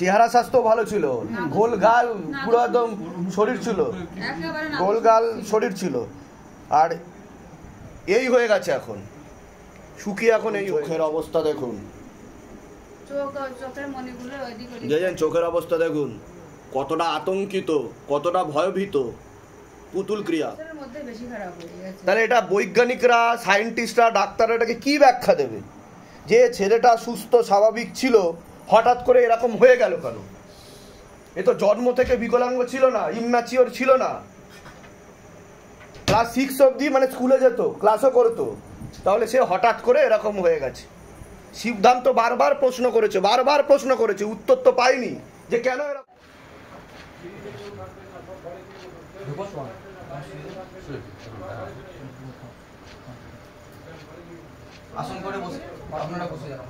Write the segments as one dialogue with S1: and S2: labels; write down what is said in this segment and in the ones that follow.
S1: চেহারা স্বাস্থ্য ভালো ছিল, গোল গাল পুরো একদম শরীর ছিল, গোল গাল শরীর ছিল, আর এই হয়ে গেছে এখন শুকিয়ে। এখন এই চোখের অবস্থা দেখুন, দেখেন চোখের অবস্থা দেখুন, কতটা আতঙ্কিত, কতটা ভয়ভীত। পুতুল ক্রিয়া। তাহলে এটা বৈজ্ঞানিকরা, সায়েন্টিস্টরা, ডাক্তাররা এটাকে কি ব্যাখ্যা দেবে যে ছেলেটা সুস্থ স্বাভাবিক ছিল, হঠাৎ করে এরকম হয়ে গেল কেন? এ তো জন্ম থেকে বিকলাঙ্গ ছিল না, ইম্যাচিওর ছিল না, ক্লাস 6 অবধি মানে স্কুলে যেত, ক্লাসও করতো, তাহলে সে হঠাৎ করে এরকম হয়ে গেছে। সিদ্ধান্ত বারবার প্রশ্ন করেছে, উত্তর তো পাইনি যে কেন এরকম।
S2: আসন করে বসে, আপনারা বসে যান,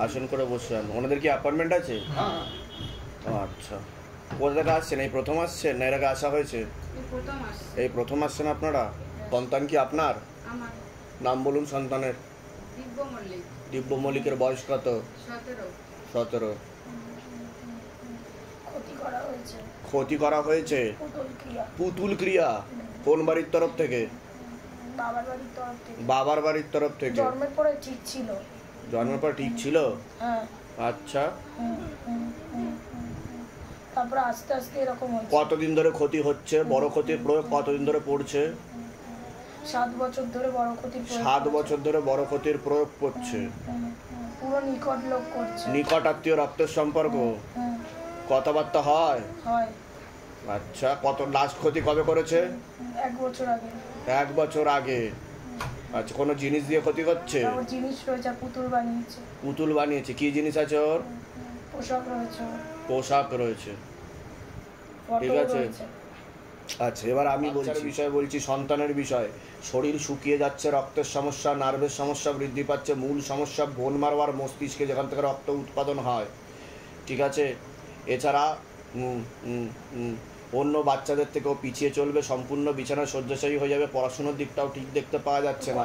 S1: আসন করে বসে যান। ওনাদের কি অ্যাপার্টমেন্ট আছে? আচ্ছা, কোথা থেকে আসছেন? এই প্রথম আসছেন না এর আগে আসা হয়েছে? এই প্রথম আসছেন আপনারা? সন্তান কি আপনার? নাম বলুন সন্তানের। দিব্য মল্লিকের বয়স কত? 17। ক্ষতি করা হয়েছে পুতুল ক্রিয়া। কোন বাড়ির তরফ থেকে? বাবার বাড়ির তরফ থেকে।
S3: জন্মের পরে ঠিক ছিল।
S1: জন্মের পর ঠিক ছিল? আচ্ছা,
S3: তারপর আস্তে আস্তে এরকম হচ্ছে।
S1: কতদিন ধরে ক্ষতি হচ্ছে? বড় ক্ষতির প্রয়োগ কতদিন ধরে পড়ছে?
S3: 7 বছর ধরে বড় ক্ষতির প্রয়োগ।
S1: 7 বছর ধরে বড় ক্ষতির প্রয়োগ করছে।
S3: পুরো নিকট লোক করছে।
S1: নিকট আত্মীয়, রক্তের সম্পর্ক। কথাবার্তা হয়?
S3: হয়।
S1: আচ্ছা, কত লাস্ট ক্ষতি কবে করেছে?
S3: 1 বছর আগে।
S1: 1 বছর আগে। আচ্ছা, কোনো জিনিস দিয়ে ক্ষতি করছে?
S3: ওর জিনিস রয়েছে, পুতুল বানিয়েছে।
S1: পুতুল বানিয়েছে। কি জিনিস আছে ওর?
S3: পোশাক রয়েছে।
S1: পোশাক রয়েছে, ঠিক আছে। আচ্ছা, এবার আমি বলছি বিষয়, বলছি সন্তানের বিষয়। শরীর শুকিয়ে যাচ্ছে, রক্তের সমস্যা, নার্ভের সমস্যা বৃদ্ধি পাচ্ছে। মূল সমস্যা বোন মারোয়ার মস্তিষ্কে, যেখান থেকে রক্ত উৎপাদন হয়, ঠিক আছে। এছাড়া অন্য বাচ্চাদের থেকেও পিছিয়ে চলবে, সম্পূর্ণ বিছানায় শয্যাশায়ী হয়ে যাবে, পড়াশোনার দিকটাও ঠিক দেখতে পাওয়া যাচ্ছে না,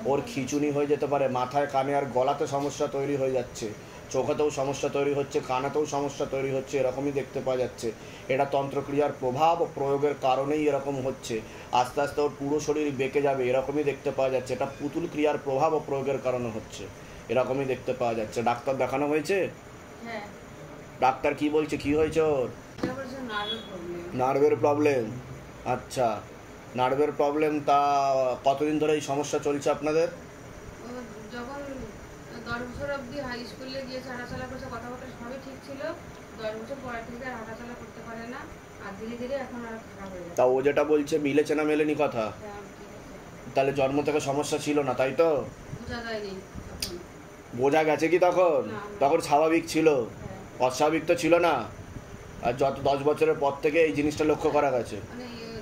S1: ওর খিঁচুনি হয়ে যেতে পারে, মাথায় কানে আর গলাতে সমস্যা তৈরি হয়ে যাচ্ছে, চোখেতেও সমস্যা তৈরি হচ্ছে, কানেতেও সমস্যা তৈরি হচ্ছে, এরকমই দেখতে পাওয়া যাচ্ছে। এটা তন্ত্রক্রিয়ার প্রভাব ও প্রয়োগের কারণেই এরকম হচ্ছে। আস্তে আস্তে ওর পুরো শরীর বেঁকে যাবে, এরকমই দেখতে পাওয়া যাচ্ছে। এটা পুতুল ক্রিয়ার প্রভাব ও প্রয়োগের কারণে হচ্ছে, এরকমই দেখতে পাওয়া যাচ্ছে। ডাক্তার দেখানো হয়েছে? ডাক্তার কি বলছে, কি হয়েছে ওর? নার্ভের প্রবলেম। আচ্ছা, নার্ভের প্রবলেম। তা কতদিন ধরে এই সমস্যা চলছে আপনাদের?
S4: যখন 10 বছর অবধি হাই স্কুলে গিয়েছে, হাঁটাচলা করছে, কথাবার্তা সবই ঠিক ছিল। 10 বছর পর থেকে আর হাঁটাচলা করতে পারে না, আর ধীরে ধীরে এখন আর খারাপ হয়ে যাচ্ছে।
S1: তা ও যেটা বলছে মিলেছে না মেলেনি কথা? তাহলে জন্ম থেকে সমস্যা ছিল না, তাই তো?
S4: বোঝা যায়নি,
S1: বোঝা গেছে কি তখন? তখন স্বাভাবিক ছিল, অস্বাভাবিক তো ছিল না। আর যত 10 বছরের পর থেকে এই জিনিসটা লক্ষ্য করা গেছে।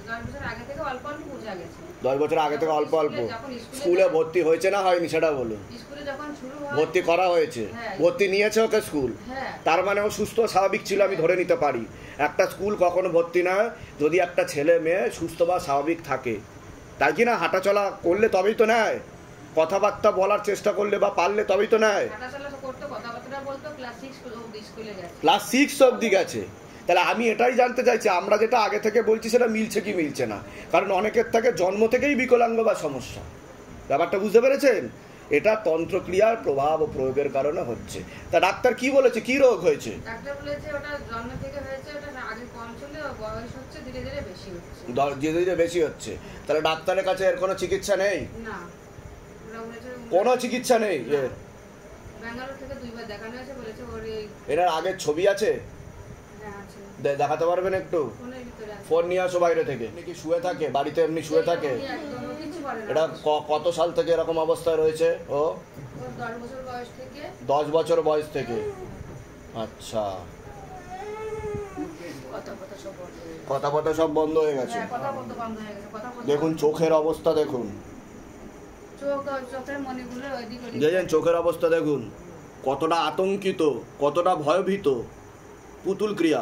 S4: 10 বছর আগে থেকে অল্প অল্প বোঝা গেছে।
S1: 10 বছর আগে থেকে অল্প অল্প। স্কুলে ভর্তি হয়েছে না হয়নি সেটা বলো?
S4: স্কুলে যখন শুরু হয়
S1: ভর্তি করা হয়েছে, ভর্তি নিয়েছে ওকে স্কুল, তার মানে ও সুস্থ স্বাভাবিক ছিল, আমি ধরে নিতে পারি। একটা স্কুল কখনো ভর্তি না যদি একটা ছেলে মেয়ে সুস্থ বা স্বাভাবিক থাকে, তাই কি না? হাঁটাচলা করলে তবেই তো নেয়, কথাবার্তা বলার চেষ্টা করলে বা পারলে তবেই তো নেয়। ক্লাস 6 অবধি গেছে। তাহলে আমি এটাই জানতে চাইছি, আমরা যেটা আগে থেকে বলছি সেটা মিলছে কি মিলছে না? কারণ অনেকের থেকে জন্ম থেকেই বিকলাঙ্গ বা সমস্যা, ব্যাপারটা বুঝতে পেরেছেন? এটা তন্ত্রক্রিয়ার প্রভাব ও প্রয়োগের কারণে হচ্ছে। তা ডাক্তার কি বলেছে, কি রোগ হয়েছে?
S4: ডাক্তার বলেছে ওটা জন্ম থেকে হয়েছে, ওটা আগে কম ছিল, বয়স হচ্ছে, ধীরে ধীরে বেশি হচ্ছে।
S1: ধীরে ধীরে বেশি হচ্ছে। তাহলে ডাক্তারের কাছে এর কোনো চিকিৎসা নেই?
S4: না,
S1: কোনো চিকিৎসা নেই এর?
S4: ব্যাঙ্গালোর থেকে 2 বার দেখানো হয়েছে, বলেছে ওর
S1: এর আগের ছবি আছে? দেখাতে পারবেন একটু? ফোন নিয়ে আসো বাইরে থেকে। কি শুয়ে থাকে বাড়িতে? এমনি শুয়ে থাকে? এটা কত সাল থেকে এরকম অবস্থায় রয়েছে ও? 10 বছর বয়স থেকে। আচ্ছা, কথা সব বন্ধ হয়ে গেছে। দেখুন চোখের অবস্থা দেখুন, দেখেন চোখের অবস্থা দেখুন, কতটা আতঙ্কিত, কতটা ভয়ভীত। পুতুল ক্রিয়া।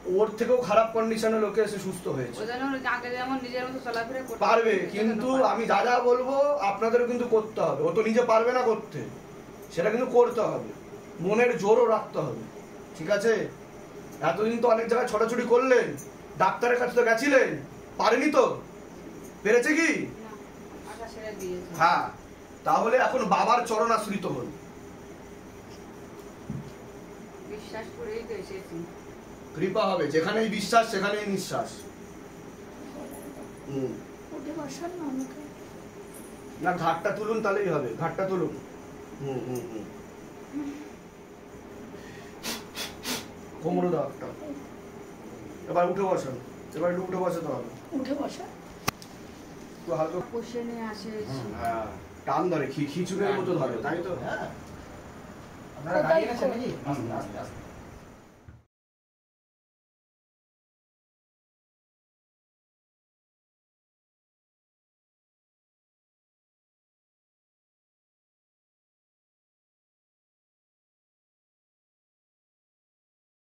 S1: ওর থেকেও খারাপ কন্ডিশনে লোকে এসে সুস্থ হয়েছে।
S4: ও যেন আগে যেমন নিজের মতো চলাফেরা করতে
S1: পারবে, কিন্তু আমি যা যা বলবো আপনাদেরও কিন্তু করতে হবে। ও তো নিজে পারবে না করতে, সেটা কিন্তু করতে হবে, মনের জোরও রাখতে হবে, ঠিক আছে? এতদিন তো অনেক জায়গায় ছোটাছুটি করলেন, ডাক্তারের কাছে তো গেছিলেন, পারেনি তো, পেরেছে কি?
S4: না, আশা ছেড়ে দিয়েছে।
S1: হ্যাঁ, তাহলে এখন বাবার চরণ আশ্রিত হন।
S4: বিশ্বাস করেই তো এসেছি।
S1: কৃপা হবে, যেখানেই বিশ্বাস সেখানেই নিঃশ্বাস।
S3: উঠে বসান না আমাকে।
S1: না, ঘাটটা তুলুন তাহলেই হবে, ঘাটটা তুলুন। কোমরে দাও একটা। এবার উঠে বসান, এবার একটু উঠে বসাতে হবে।
S3: উঠে বসা।
S1: একটু হালকা
S4: কষে নিয়ে আসেছি।
S1: হ্যাঁ, টান ধরে, খিচুড়ির মতো ধরে, তাই তো? হ্যাঁ,
S2: আপনারা দাঁড়িয়ে গেছেন নাকি? আস্তে আস্তে আস্তে।